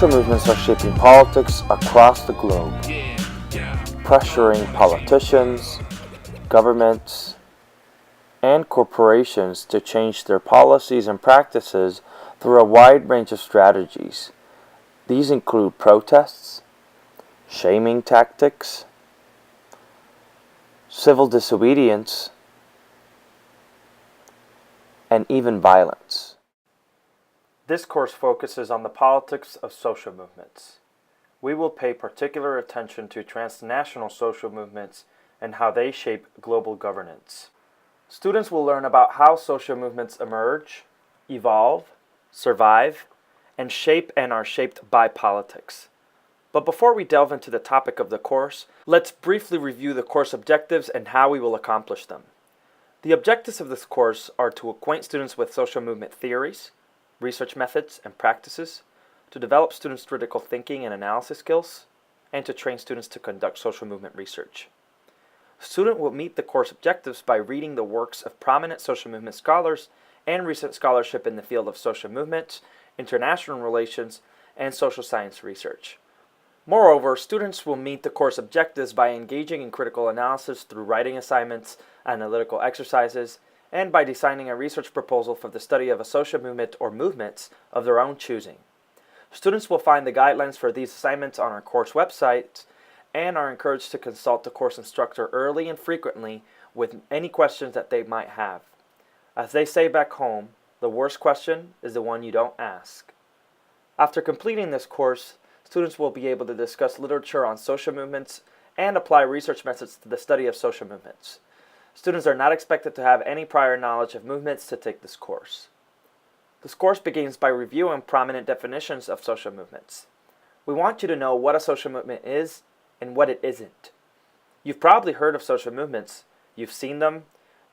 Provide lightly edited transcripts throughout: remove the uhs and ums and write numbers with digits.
Social movements are shaping politics across the globe, pressuring politicians, governments, and corporations to change their policies and practices through a wide range of strategies. These include protests, shaming tactics, civil disobedience, and even violence. This course focuses on the politics of social movements. We will pay particular attention to transnational social movements and how they shape global governance. Students will learn about how social movements emerge, evolve, survive, and shape and are shaped by politics. But before we delve into the topic of the course, let's briefly review the course objectives and how we will accomplish them. The objectives of this course are to acquaint students with social movement theories, research methods and practices, to develop students' critical thinking and analysis skills, and to train students to conduct social movement research. A student will meet the course objectives by reading the works of prominent social movement scholars and recent scholarship in the field of social movement, international relations, and social science research. Moreover, students will meet the course objectives by engaging in critical analysis through writing assignments, analytical exercises, and by designing a research proposal for the study of a social movement or movements of their own choosing. Students will find the guidelines for these assignments on our course website and are encouraged to consult the course instructor early and frequently with any questions that they might have. As they say back home, the worst question is the one you don't ask. After completing this course, students will be able to discuss literature on social movements and apply research methods to the study of social movements. Students are not expected to have any prior knowledge of movements to take this course. This course begins by reviewing prominent definitions of social movements. We want you to know what a social movement is and what it isn't. You've probably heard of social movements, you've seen them,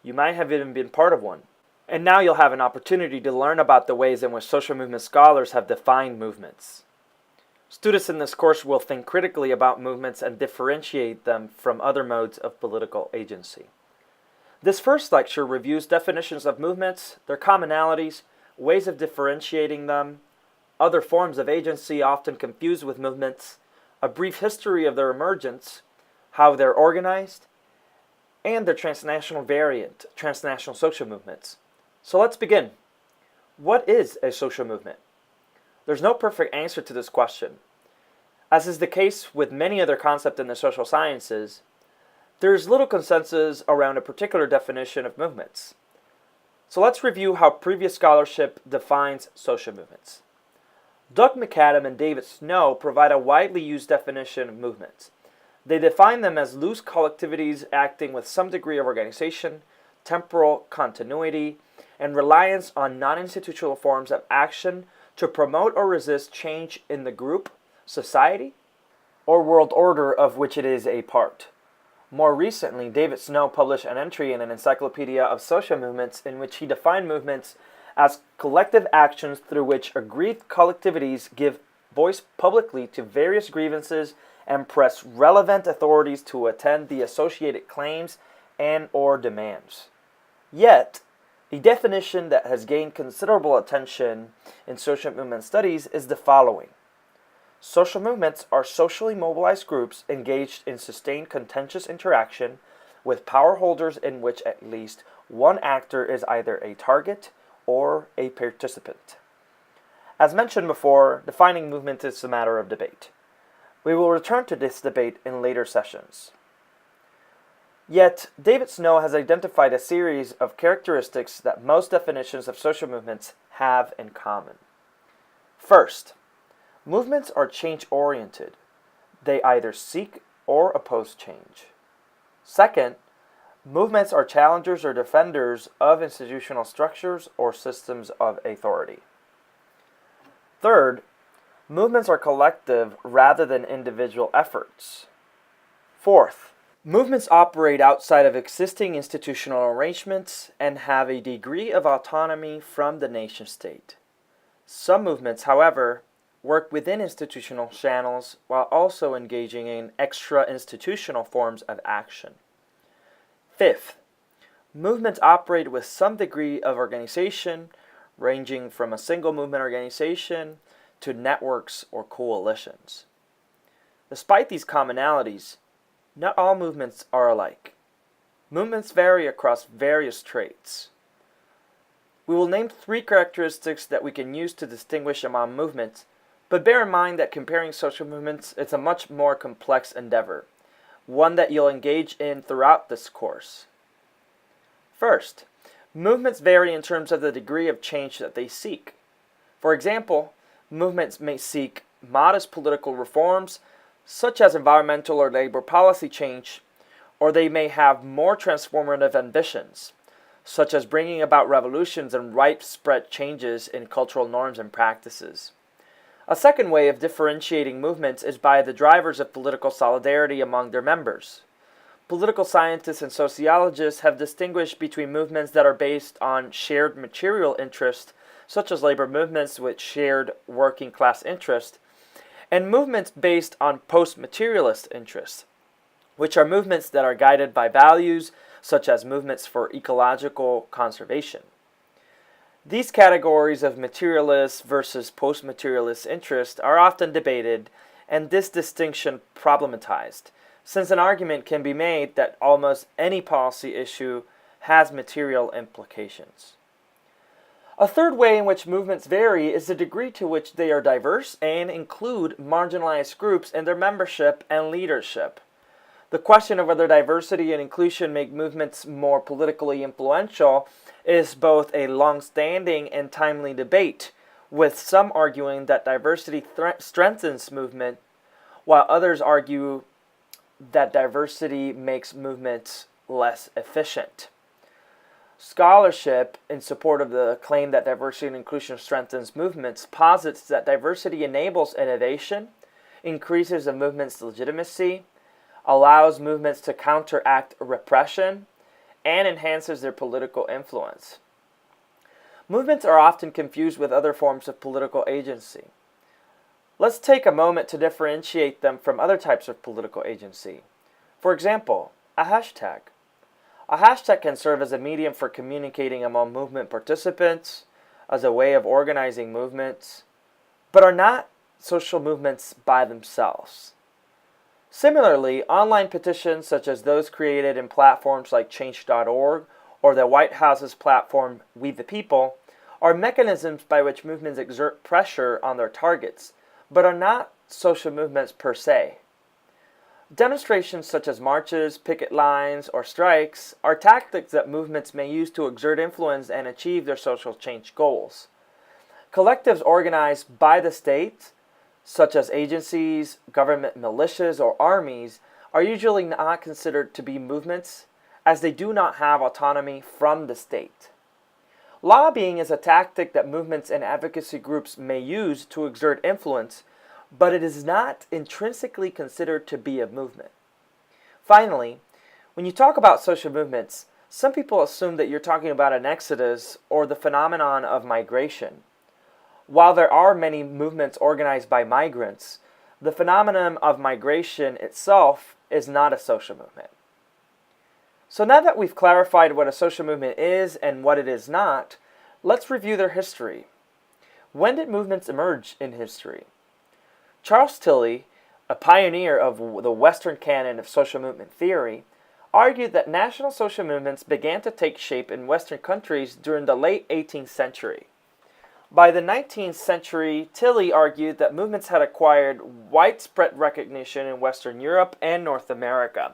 you might have even been part of one. And now you'll have an opportunity to learn about the ways in which social movement scholars have defined movements. Students in this course will think critically about movements and differentiate them from other modes of political agency. This first lecture reviews definitions of movements, their commonalities, ways of differentiating them, other forms of agency often confused with movements, a brief history of their emergence, how they're organized, and their transnational variant, transnational social movements. So let's begin. What is a social movement? There's no perfect answer to this question. As is the case with many other concepts in the social sciences, there is little consensus around a particular definition of movements. So let's review how previous scholarship defines social movements. Doug McAdam and David Snow provide a widely used definition of movements. They define them as loose collectivities acting with some degree of organization, temporal continuity, and reliance on non-institutional forms of action to promote or resist change in the group, society, or world order of which it is a part. More recently, David Snow published an entry in an encyclopedia of social movements in which he defined movements as collective actions through which aggrieved collectivities give voice publicly to various grievances and press relevant authorities to attend the associated claims and or demands. Yet, a definition that has gained considerable attention in social movement studies is the following. Social movements are socially mobilized groups engaged in sustained contentious interaction with power holders in which at least one actor is either a target or a participant. As mentioned before, defining movement is a matter of debate. We will return to this debate in later sessions. Yet, David Snow has identified a series of characteristics that most definitions of social movements have in common. First, movements are change-oriented. They either seek or oppose change. Second, movements are challengers or defenders of institutional structures or systems of authority. Third, movements are collective rather than individual efforts. Fourth, movements operate outside of existing institutional arrangements and have a degree of autonomy from the nation-state. Some movements, however, work within institutional channels while also engaging in extra-institutional forms of action. Fifth, movements operate with some degree of organization, ranging from a single movement organization to networks or coalitions. Despite these commonalities, not all movements are alike. Movements vary across various traits. We will name 3 characteristics that we can use to distinguish among movements, but bear in mind that comparing social movements is a much more complex endeavor, one that you'll engage in throughout this course. First, movements vary in terms of the degree of change that they seek. For example, movements may seek modest political reforms, such as environmental or labor policy change, or they may have more transformative ambitions, such as bringing about revolutions and widespread changes in cultural norms and practices. A second way of differentiating movements is by the drivers of political solidarity among their members. Political scientists and sociologists have distinguished between movements that are based on shared material interest, such as labor movements with shared working class interest, and movements based on post-materialist interests, which are movements that are guided by values, such as movements for ecological conservation. These categories of materialist versus post-materialist interest are often debated, and this distinction problematized, since an argument can be made that almost any policy issue has material implications. A third way in which movements vary is the degree to which they are diverse and include marginalized groups in their membership and leadership. The question of whether diversity and inclusion make movements more politically influential is both a long-standing and timely debate, with some arguing that diversity strengthens movement, while others argue that diversity makes movements less efficient. Scholarship in support of the claim that diversity and inclusion strengthens movements posits that diversity enables innovation, increases a movement's legitimacy, allows movements to counteract repression, and enhances their political influence. Movements are often confused with other forms of political agency. Let's take a moment to differentiate them from other types of political agency. For example, a hashtag. A hashtag can serve as a medium for communicating among movement participants, as a way of organizing movements, but are not social movements by themselves. Similarly, online petitions such as those created in platforms like Change.org or the White House's platform We the People are mechanisms by which movements exert pressure on their targets, but are not social movements per se. Demonstrations such as marches, picket lines, or strikes are tactics that movements may use to exert influence and achieve their social change goals. Collectives organized by the state, such as agencies, government militias, or armies, are usually not considered to be movements, as they do not have autonomy from the state. Lobbying is a tactic that movements and advocacy groups may use to exert influence, but it is not intrinsically considered to be a movement. Finally, when you talk about social movements, some people assume that you're talking about an exodus or the phenomenon of migration. While there are many movements organized by migrants, the phenomenon of migration itself is not a social movement. So now that we've clarified what a social movement is and what it is not, let's review their history. When did movements emerge in history? Charles Tilly, a pioneer of the Western canon of social movement theory, argued that national social movements began to take shape in Western countries during the late 18th century. By the 19th century, Tilly argued that movements had acquired widespread recognition in Western Europe and North America.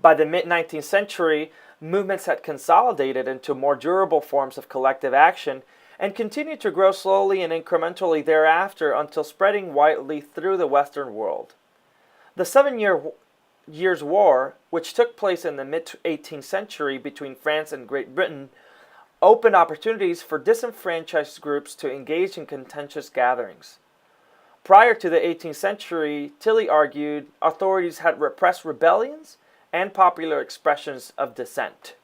By the mid-19th century, movements had consolidated into more durable forms of collective action and continued to grow slowly and incrementally thereafter until spreading widely through the Western world. The Seven Years' War, which took place in the mid-18th century between France and Great Britain, opened opportunities for disenfranchised groups to engage in contentious gatherings. Prior to the 18th century, Tilly argued authorities had repressed rebellions and popular expressions of dissent.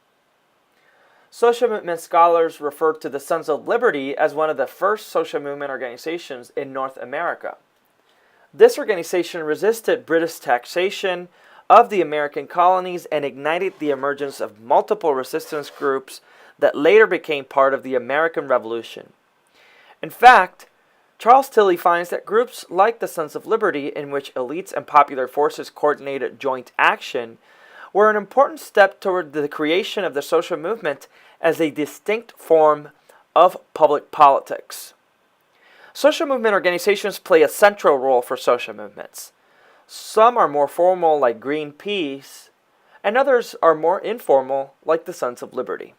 Social movement scholars refer to the Sons of Liberty as one of the first social movement organizations in North America. This organization resisted British taxation of the American colonies and ignited the emergence of multiple resistance groups that later became part of the American Revolution. In fact, Charles Tilly finds that groups like the Sons of Liberty, in which elites and popular forces coordinated joint action, were an important step toward the creation of the social movement as a distinct form of public politics. Social movement organizations play a central role for social movements. Some are more formal, like Greenpeace, and others are more informal, like the Sons of Liberty.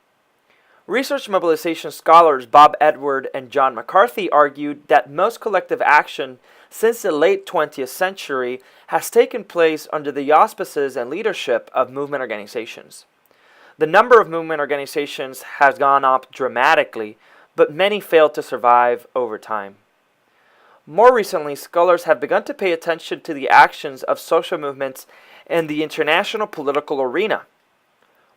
Research mobilization scholars Bob Edward and John McCarthy argued that most collective action since the late 20th century has taken place under the auspices and leadership of movement organizations. The number of movement organizations has gone up dramatically, but many failed to survive over time. More recently, scholars have begun to pay attention to the actions of social movements in the international political arena.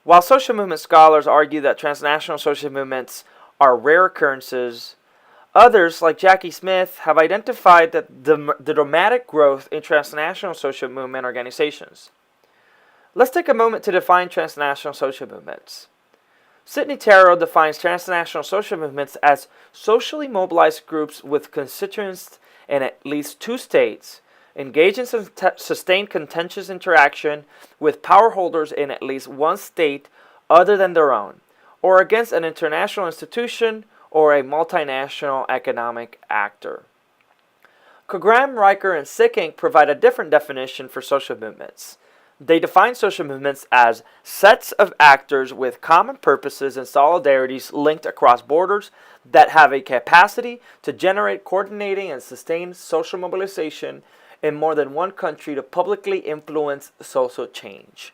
While social movement scholars argue that transnational social movements are rare occurrences, others, like Jackie Smith, have identified that the dramatic growth in transnational social movement organizations. Let's take a moment to define transnational social movements. Sidney Tarrow defines transnational social movements as socially mobilized groups with constituents in at least two states, engage in sustained contentious interaction with power holders in at least one state other than their own, or against an international institution or a multinational economic actor. Cogram, Riker, and Sicking provide a different definition for social movements. They define social movements as sets of actors with common purposes and solidarities linked across borders that have a capacity to generate, coordinating, and sustain social mobilization in more than one country to publicly influence social change.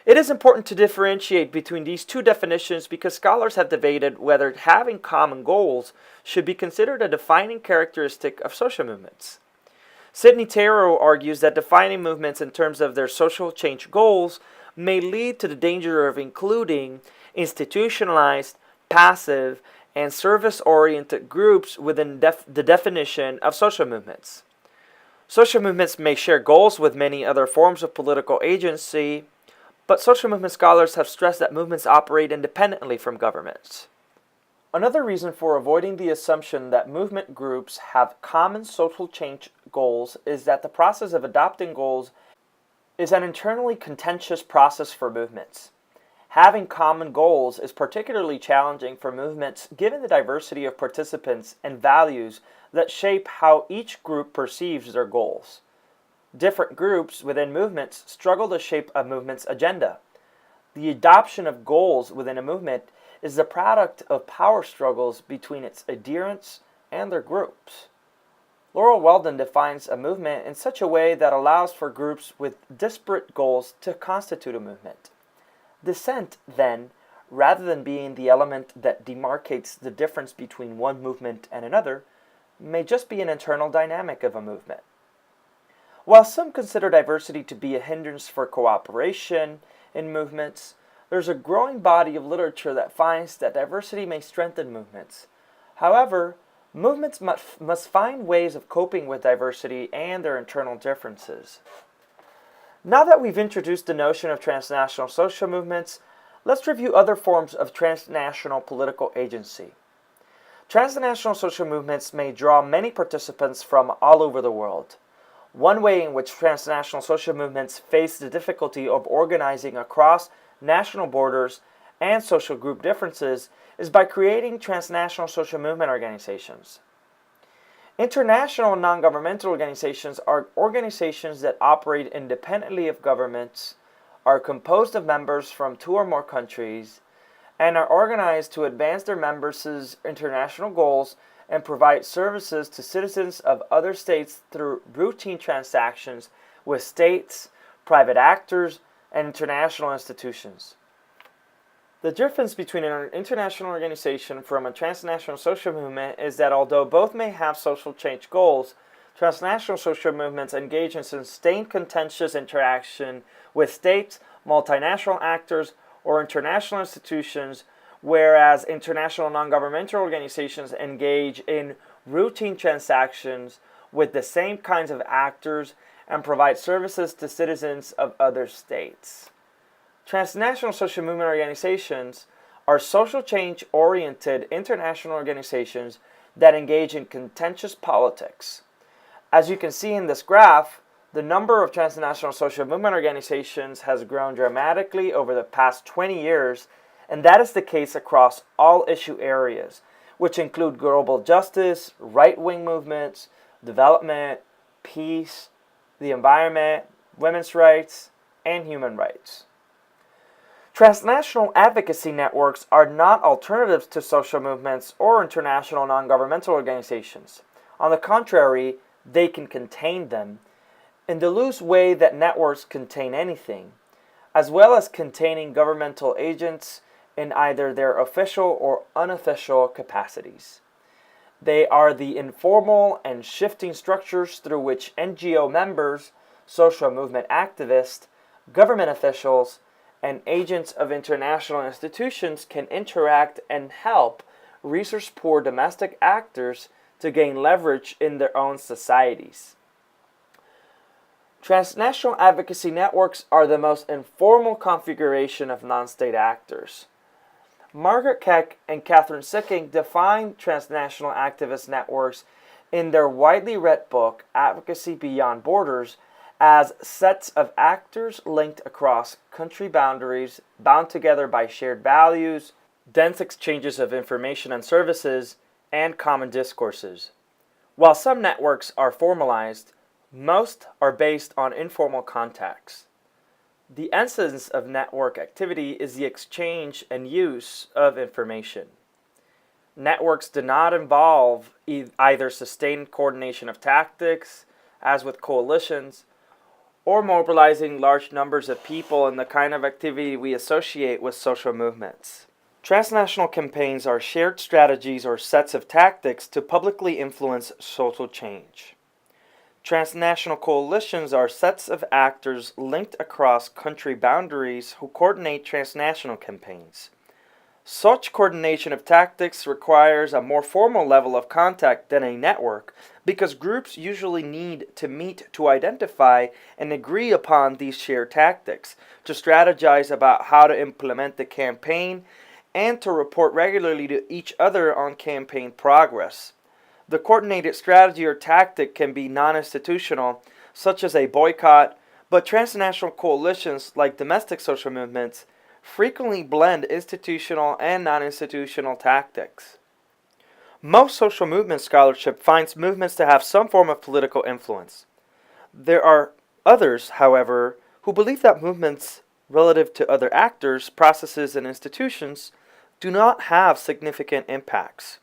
It is important to differentiate between these two definitions because scholars have debated whether having common goals should be considered a defining characteristic of social movements. Sidney Tarrow argues that defining movements in terms of their social change goals may lead to the danger of including institutionalized, passive, and service-oriented groups within the definition of social movements. Social movements may share goals with many other forms of political agency, but social movement scholars have stressed that movements operate independently from governments. Another reason for avoiding the assumption that movement groups have common social change goals is that the process of adopting goals is an internally contentious process for movements. Having common goals is particularly challenging for movements given the diversity of participants and values that shape how each group perceives their goals. Different groups within movements struggle to shape a movement's agenda. The adoption of goals within a movement is the product of power struggles between its adherents and their groups. Laurel Weldon defines a movement in such a way that allows for groups with disparate goals to constitute a movement. Dissent, then, rather than being the element that demarcates the difference between one movement and another, may just be an internal dynamic of a movement. While some consider diversity to be a hindrance for cooperation in movements, there's a growing body of literature that finds that diversity may strengthen movements. However, movements must find ways of coping with diversity and their internal differences. Now that we've introduced the notion of transnational social movements, let's review other forms of transnational political agency. Transnational social movements may draw many participants from all over the world. One way in which transnational social movements face the difficulty of organizing across national borders and social group differences is by creating transnational social movement organizations. International non-governmental organizations are organizations that operate independently of governments, are composed of members from 2 or more countries and are organized to advance their members' international goals and provide services to citizens of other states through routine transactions with states, private actors, and international institutions. The difference between an international organization from a transnational social movement is that although both may have social change goals, transnational social movements engage in sustained contentious interaction with states, multinational actors, or international institutions, whereas international non-governmental organizations engage in routine transactions with the same kinds of actors and provide services to citizens of other states. Transnational social movement organizations are social change-oriented international organizations that engage in contentious politics. As you can see in this graph, the number of transnational social movement organizations has grown dramatically over the past 20 years, and that is the case across all issue areas, which include global justice, right-wing movements, development, peace, the environment, women's rights, and human rights. Transnational advocacy networks are not alternatives to social movements or international non-governmental organizations. On the contrary, they can contain them in the loose way that networks contain anything, as well as containing governmental agents in either their official or unofficial capacities. They are the informal and shifting structures through which NGO members, social movement activists, government officials, and agents of international institutions can interact and help resource-poor domestic actors to gain leverage in their own societies. Transnational advocacy networks are the most informal configuration of non-state actors. Margaret Keck and Catherine Sicking define transnational activist networks in their widely read book, Advocacy Beyond Borders, as sets of actors linked across country boundaries, bound together by shared values, dense exchanges of information and services, and common discourses. While some networks are formalized, most are based on informal contacts. The essence of network activity is the exchange and use of information. Networks do not involve either sustained coordination of tactics, as with coalitions, or mobilizing large numbers of people in the kind of activity we associate with social movements. Transnational campaigns are shared strategies or sets of tactics to publicly influence social change. Transnational coalitions are sets of actors linked across country boundaries who coordinate transnational campaigns. Such coordination of tactics requires a more formal level of contact than a network because groups usually need to meet to identify and agree upon these shared tactics, to strategize about how to implement the campaign, and to report regularly to each other on campaign progress. The coordinated strategy or tactic can be non-institutional, such as a boycott, but transnational coalitions, like domestic social movements, frequently blend institutional and non-institutional tactics. Most social movement scholarship finds movements to have some form of political influence. There are others, however, who believe that movements, relative to other actors, processes, and institutions, do not have significant impacts.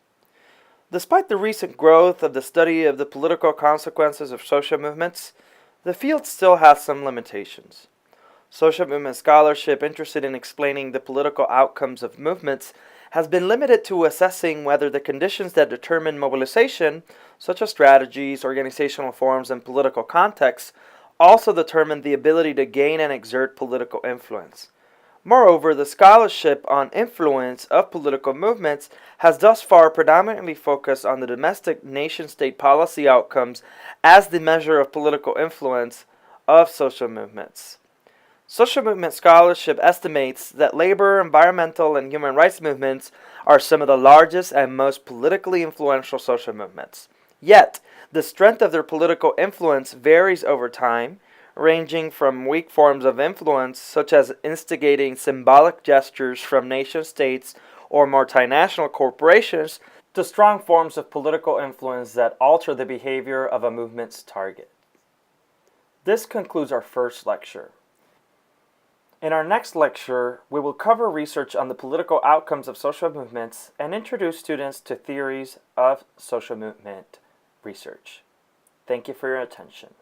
Despite the recent growth of the study of the political consequences of social movements, the field still has some limitations. Social movement scholarship interested in explaining the political outcomes of movements has been limited to assessing whether the conditions that determine mobilization, such as strategies, organizational forms, and political contexts, also determine the ability to gain and exert political influence. Moreover, the scholarship on influence of political movements has thus far predominantly focused on the domestic nation-state policy outcomes as the measure of political influence of social movements. Social movement scholarship estimates that labor, environmental, and human rights movements are some of the largest and most politically influential social movements. Yet, the strength of their political influence varies over time, ranging from weak forms of influence, such as instigating symbolic gestures from nation-states or multinational corporations, to strong forms of political influence that alter the behavior of a movement's target. This concludes our first lecture. In our next lecture, we will cover research on the political outcomes of social movements and introduce students to theories of social movement research. Thank you for your attention.